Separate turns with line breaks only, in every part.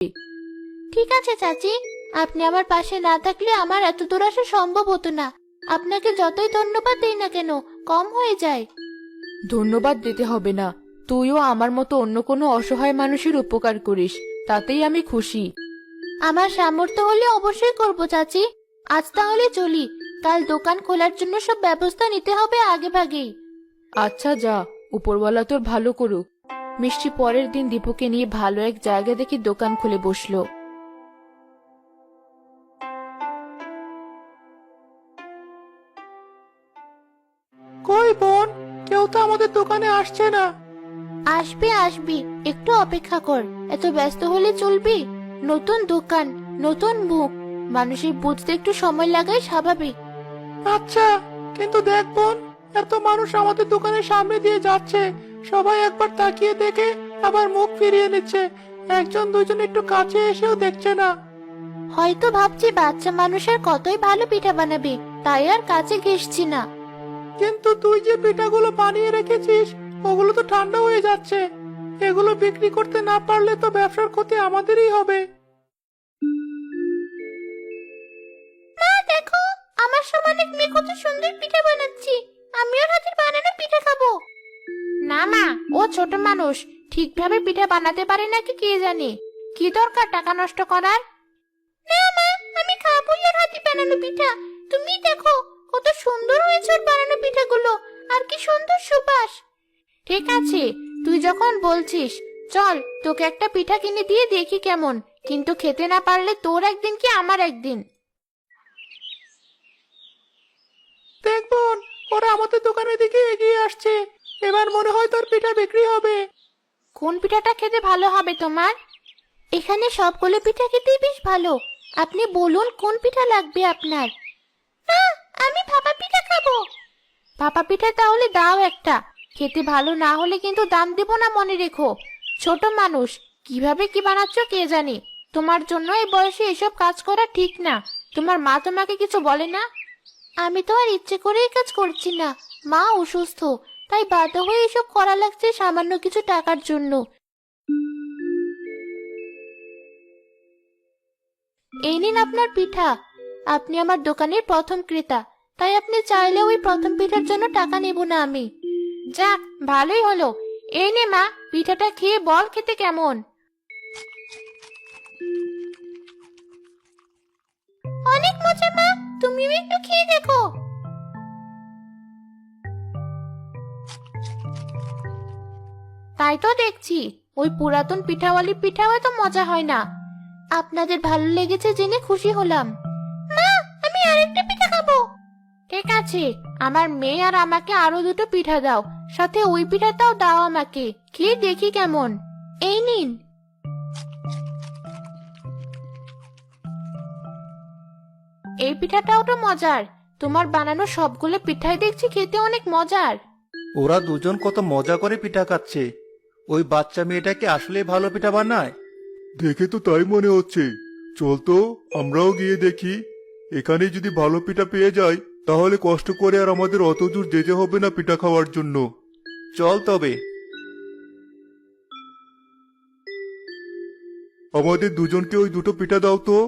ঠিক আছে চাচি, আপনি আমার পাশে না থাকলে আমার এত দূর আসা সম্ভব হতো না। আপনাকে যতই ধন্যবাদ দেই না কেন কম হয়ে যায়।
ধন্যবাদ দিতে হবে না, তুইও আমার মতো অন্য কোনো অসহায় মানুষের উপকার করিস, তাতেই আমি খুশি।
আমার সামর্থ্য হলে অবশ্যই করব চাচি। আজ তাহলে চলি, কাল দোকান খোলার জন্য সব ব্যবস্থা নিতে হবে আগে ভাগেই।
আচ্ছা যা, উপরওয়ালা তোর ভালো করুক। মিষ্টি পরের দিন দীপুকে নিয়ে ভালো এক জায়গা দেখে দোকান খুলে বসলো।
কই বোন, কেউ তো আমাদের দোকানে আসছে না।
আসবি আসবি, একটু অপেক্ষা কর। এত ব্যস্ত হলে চলবি? নতুন দোকান, নতুন মুখ, মানুষের বুঝতে একটু সময় লাগাই স্বাভাবিক।
আচ্ছা, কিন্তু দেখ বোন, এত মানুষ আমাদের দোকানের সামনে দিয়ে যাচ্ছে, সবাই একবার তাকিয়ে দেখে আবার মুখ ফিরিয়ে নিচ্ছে। একজন দুজন একটু কাছে এসেও দেখছে না।
হয়তো ভাবছি বাচ্চা মানুষের কতই ভালো পিঠা বানাবে, তাই আর কাছে ঘেসছি না।
কিন্তু তুই যে পিঠাগুলো বানিয়ে রেখেছিস, ওগুলো তো ঠান্ডা হয়ে যাচ্ছে। এগুলো বিক্রি করতে না পারলে তো ব্যবসার ক্ষতি আমাদেরই হবে।
মা দেখো, আমার সমান এক মেয়ে কত সুন্দর পিঠা বানাচ্ছি। আমিও হাতের বানানো পিঠা খাবো। না মা, ও ছোট মানুষ, ঠিকভাবে পিঠা বানাতে পারে নাকি কে জানে। কি দরকার টাকা নষ্ট করার? না মা, আমি খাবোই ওর হাতে বানানো পিঠা। তুমি দেখো কত সুন্দর হয়েছে ওর বানানো পিঠাগুলো, আর কি সুন্দর সুবাস। ঠিক আছে, তুই যখন বলছিস, চল তোকে একটা পিঠা কিনে দিয়ে দেখি কেমন, কিন্তু খেতে না পারলে তোর একদিন কি আমার একদিন।
দেখ বোন, ওরা আমাদের দোকানের দিকে এগিয়ে আসছে। এবার মনে হয় তোর পিঠা বিক্রি হবে।
কোন পিঠাটা খেতে ভালো হবে তোমার? এখানে সবগুলো পিঠা খেতেই বেশ ভালো। আপনি বলুন কোন পিঠা লাগবে আপনার। না, আমি ভাপা পিঠা খাবো। ভাপা পিঠা তাহলে দাও একটা। খেতে ভালো না হলে কিন্তু দাম দেব না, মনে রেখো। ছোট মানুষ, কিভাবে কি বানাচ্ছ কে জানে। তোমার জন্য এই বয়সে এসব কাজ করা ঠিক না। তোমার মা তোমাকে কিছু বলে না? আমি তো আর ইচ্ছে করেই কাজ করছি না, মা অসুস্থ, তাই বাধ্য হয়ে এসব করা লাগছে সামান্য কিছু টাকার জন্য। এই নিন আপনার পিঠা। আপনি আমার দোকানের প্রথম ক্রেতা, তাই আপনি চাইলে ওই প্রথম পিঠার জন্য টাকা নেব না আমি। যাক, ভালোই হলো। এই নে মা, পিঠাটা খেয়ে বল খেতে কেমন। অনেক মজা মা, তুমিও একটু খেয়ে দেখো। তাই তো দেখছি, ওই পুরাতন পিঠাওয়ালি পিঠাও এত মজা হয় না। আপনাদের ভালো লেগেছে জেনে খুশি হলাম। মা, আমি আরেকটা পিঠা খাবো। ঠিক আছে, আমার মেয়ে আর আমাকে আরো দুটো পিঠা দাও, সাথে ওই পিঠাটাও দাও আমাকে, খেয়ে দেখি কেমন। এই নিন। এই পিঠাটাও তো মজার। তোমার বানানো সবগুলো পিঠাই দেখছি খেতে অনেক মজার।
ওরা দুজন কত মজা করে পিঠা খাচ্ছে। ওই বাচ্চা মেয়েটা কি আসলে ভালো পিঠা বানায়?
দেখে তো তাই মনে হচ্ছে। চল তো আমরাও গিয়ে দেখি। এখানে যদি ভালো পিঠা পেয়ে যাই, তাহলে কষ্ট করে আর আমাদের অত দূর যেতে হবে না পিঠা খাওয়ার জন্য।
চল তবে।
আমাদের দুজনকে ওই দুটো পিঠা দাও তো।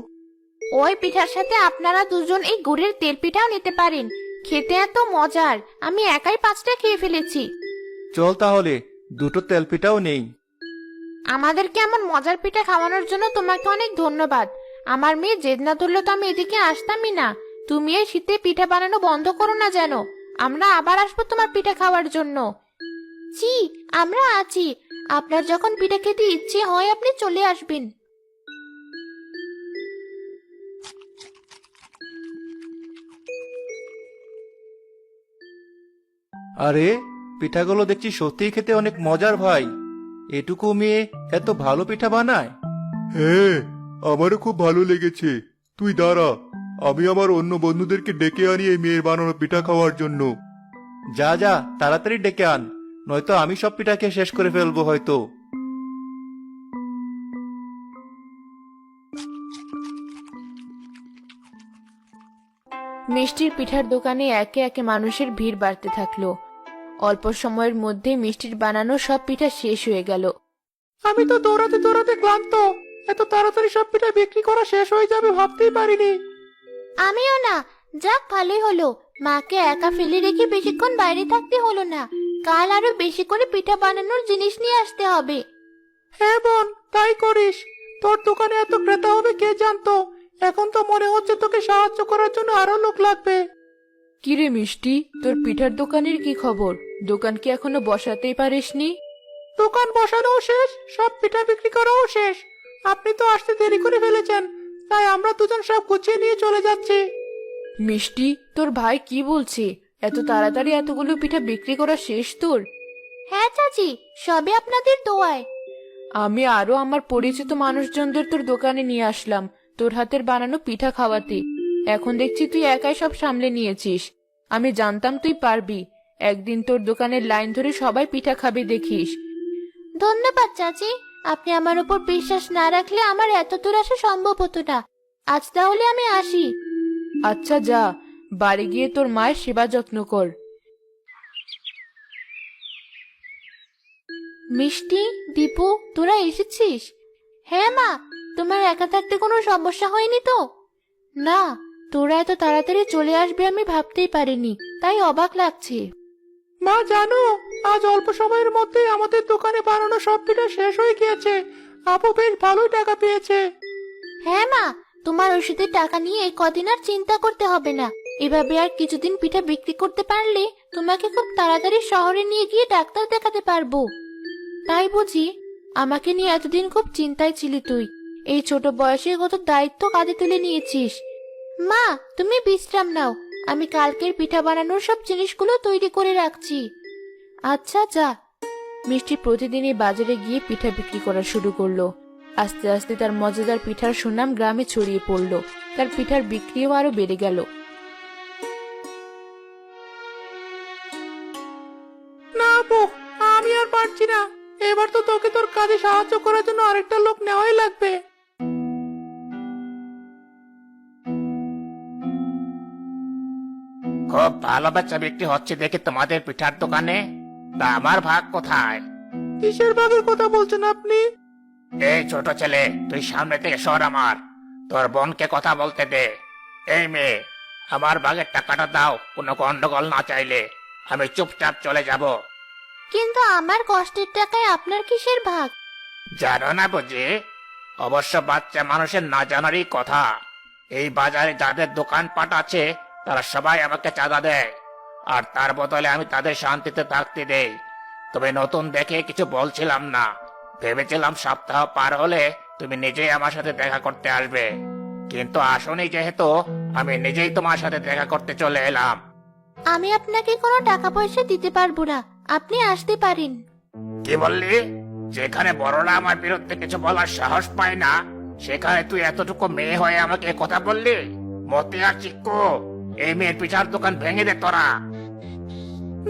ওই পিঠার সাথে আপনারা দুজন এই গুড়ের তেল পিঠাও নিতে পারেন। খেতে এত মজার, আমি একাই 5টা খেয়ে ফেলেছি।
চল তাহলে, দুটো তেল পিঠাও নেই।
আমাদেরকে এমন মজার পিঠা খাওয়ানোর জন্য তোমাকে অনেক ধন্যবাদ। আমার মেয়ে জেদ না ধরলে তো আমি এদিকে আসতামই না। তুমি এই শীতে পিঠা বানানো বন্ধ করো না যেন। আমরা আবার আসবো তোমার পিঠা খাওয়ার জন্য। জি, আমরা আছি। আপনার যখন পিঠা খেতে ইচ্ছে হয় আপনি চলে আসবেন।
আরে, পিঠাগুলো দেখছি সত্যিই খেতে অনেক মজার ভাই। এটুকু মেয়ে এত ভালো পিঠা বানায়?
হ্যাঁ, আমারও খুব ভালো লেগেছে। তুই দাঁড়া, আমি আমার অন্য বন্ধুদেরকে ডেকে আনি এই মেয়ের বানানো পিঠা খাওয়ার জন্য।
যা যা, তাড়াতাড়ি ডেকে আন, নয়তো আমি সব পিঠা খেয়ে শেষ করে ফেলবো হয়তো।
মিষ্টির পিঠার দোকানে একে একে মানুষের ভিড় বাড়তে থাকলো। অল্প সময়ের মধ্যে মিষ্টির বানানো সব পিঠা শেষ হয়ে গেল।
আমি তো দৌড়াতে দৌড়াতে ক্লান্ত। এত তাড়াতাড়ি সব পিঠা বিক্রি করা শেষ হয়ে যাবে ভাবতেই পারিনি।
আমিও না। যাক ভালোই হলো, মাকে একা ফেলে রেখে বেশিক্ষণ বাইরে থাকতে হলো না। কাল আরো বেশি করে পিঠা বানানোর জিনিস নিয়ে আসতে হবে।
হ্যাঁ বোন, তাই করিস। তোর দোকানে এত ক্রেতা হবে কে জানতো। এখন তো মনে হচ্ছে তোকে সাহায্য করার জন্য আরো লোক লাগবে।
কিরে মিষ্টি, তোর পিঠার দোকানের কি খবর? দোকান কি এখনো বসাতেই পারিসনি?
দোকান বসানোও শেষ, সব পিঠা বিক্রি করাও শেষ। আপনি তো আসতে দেরি করে ফেলেছেন, তাই আমরা দুজন সব গুছিয়ে নিয়ে চলে যাচ্ছি।
মিষ্টি, তোর ভাই কি বলছে? এত তাড়াতাড়ি এতগুলো পিঠা বিক্রি করা শেষ তোর?
হ্যাঁ চাচি, সবে আপনাদের দোয়ায়।
আমি আরো আমার পরিচিত মানুষজনদের তোর দোকানে নিয়ে আসলাম তোর হাতের বানানো পিঠা খাওয়াতে। এখন দেখছি তুই একাই সব সামলে নিয়েছিস। আমি জানতাম তুই পারবি। একদিন তোর দোকানের লাইন ধরে সবাই পিঠা খাবে দেখিস।
ধন্যবাদ চাচি, আপনি আমার উপর বিশ্বাস না রাখলে আমার এত দূর আসা সম্ভব হতো না। আজ তাহলে আমি আসি।
আচ্ছা যা, বাড়ি গিয়ে তোর মায়ের সেবা যত্ন কর।
মিষ্টি, দীপু, তোরা এসেছিস? হ্যাঁ মা, তোমার একা থাকতে কোনো সমস্যা হয়নি তো? না, তোরা এত তাড়াতাড়ি চলে আসবে আমি ভাবতেই পারিনি, তাই অবাক লাগছে।
মা জানো, আজ অল্প সময়ের মধ্যে আমাদের দোকানে বানানো সব পিঠা শেষ হয়ে গিয়েছে। আপু বেশ ভালোই টাকা পেয়েছে।
হ্যাঁ মা, তোমার ওষুধের টাকা নিয়ে কদিন আর চিন্তা করতে হবে না। এভাবে আর কিছুদিন পিঠা বিক্রি করতে পারলে তোমাকে খুব তাড়াতাড়ি শহরে নিয়ে গিয়ে ডাক্তার দেখাতে পারবো। তাই বুঝি? আমাকে নিয়ে এতদিন খুব চিন্তায় ছিলি তুই। এই ছোট বয়সে কত দায়িত্ব কাঁধে তুলে নিয়েছিস। মা, তুমি বিশ্রাম নাও, আমি কালকের পিঠা বানানোর সব জিনিসগুলো তৈরি করে রাখছি।
আচ্ছা যা। মিষ্টি প্রতিদিনই বাজারে গিয়ে পিঠা বিক্রি করা শুরু করলো। আস্তে আস্তে তার মজাদার পিঠার সুনাম গ্রামে ছড়িয়ে পড়লো। তার পিঠার বিক্রিও আরো বেড়ে গেল।
না আপু, আমি আর পারছি না। এবার তো তোকে তোর কাজে সাহায্য করার জন্য আরেকটা লোক নেওয়াই লাগবে।
খুব ভালো বেচা বিক্রি হচ্ছে দেখি তোমাদের পিঠার দোকানে। তা আমার ভাগ কোথায়?
কিসের ভাগের কথা বলছেন আপনি?
এই ছোট ছেলে, তুই সামনে থেকে সর। আমার তোর বোনকে কথা বলতে দে। এই মেয়ে, আমার ভাগের টাকাটা দাও। কোনো গন্ডগোল না চাইলে আমি চুপচাপ চলে যাব।
কিন্তু আমার কষ্টের টাকায় আপনার কিসের ভাগ?
জানো না বুঝি? অবশ্য বাচ্চা মানুষের না জানারই কথা। এই বাজারে যাদের দোকানপাট আছে তারা সবাই আমাকে চাঁদা দেয়, আর তার বদলে আমি তাদের শান্তিতে থাকতে দেই। তবে নতুন দেখে কিছু বলছিলাম না। ভেবেছিলাম সপ্তাহ পার হলে তুমি নিজেই আমার সাথে দেখা করতে আসবে, কিন্তু আসনি যেহেতু আমি নিজেই তোমার সাথে দেখা করতে চলে এলাম।
আমি আপনাকে কোনো টাকা পয়সা দিতে পারবো না, আপনি আসতে পারেন।
কি বললি? যেখানে বড়রা আমার বিরুদ্ধে কিছু বলার সাহস পায় না, সেখানে তুই এতটুকু মেয়ে হয়ে আমাকে এ কথা বললি? মতে আর চিক্কু, এই মেয়ের পিঠার দোকান ভেঙে দে তোরা।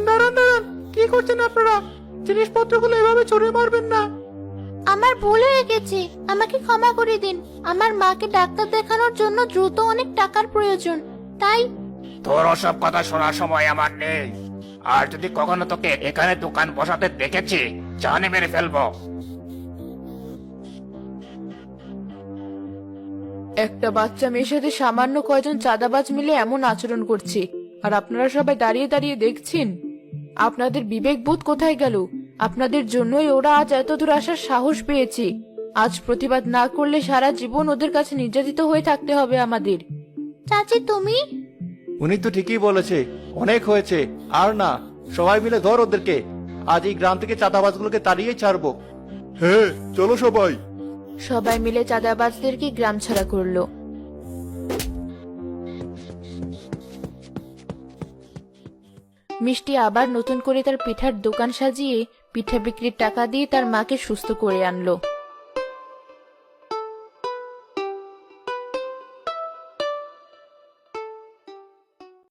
দাঁড়ান দাঁড়ান, কি করছেন আপনারা? জিনিসপত্রগুলো এভাবে ছড়িয়ে মারবেন না।
আমার ভুল হয়ে গেছে, আমাকে ক্ষমা করে দিন। আমার মাকে ডাক্তার দেখানোর জন্য দ্রুত অনেক টাকার প্রয়োজন, তাই।
তোর ওসব কথা শোনার সময় আমার নেই। আর যদি কখনো তোকে এখানে দোকান বসাতে দেখেছি, জানে মেরে ফেলবো।
একটা বাচ্চা মেয়ের সাথে সামান্য কয়জন চাঁদাবাজ মিলে এমন আচরণ করছে, আর আপনারা সবাই দাঁড়িয়ে দাঁড়িয়ে দেখছেন। আপনাদের বিবেক বোধ কোথায় গেল? আপনাদের জন্যই ওরা আজ এত দূর আসার সাহস পেয়েছে। আজ প্রতিবাদ না করলে সারা জীবন ওদের কাছে নির্যাতিত হয়ে থাকতে হবে আমাদের।
চাচি তুমি?
উনি তো ঠিকই বলেছে, অনেক হয়েছে, আর না। সবাই মিলে ধর ওদেরকে। আজ এই গ্রাম থেকে চাঁদাবাজগুলোকে তাড়িয়ে ছাড়বো।
হ্যাঁ, চলো সবাই।
সবাই মিলে চাঁদাবাজদেরকে গ্রাম ছাড়া করলো। মিষ্টি আবার নতুন করে তার পিঠার দোকান সাজিয়ে পিঠা বিক্রির টাকা দিয়ে তার মাকে সুস্থ করে আনলো।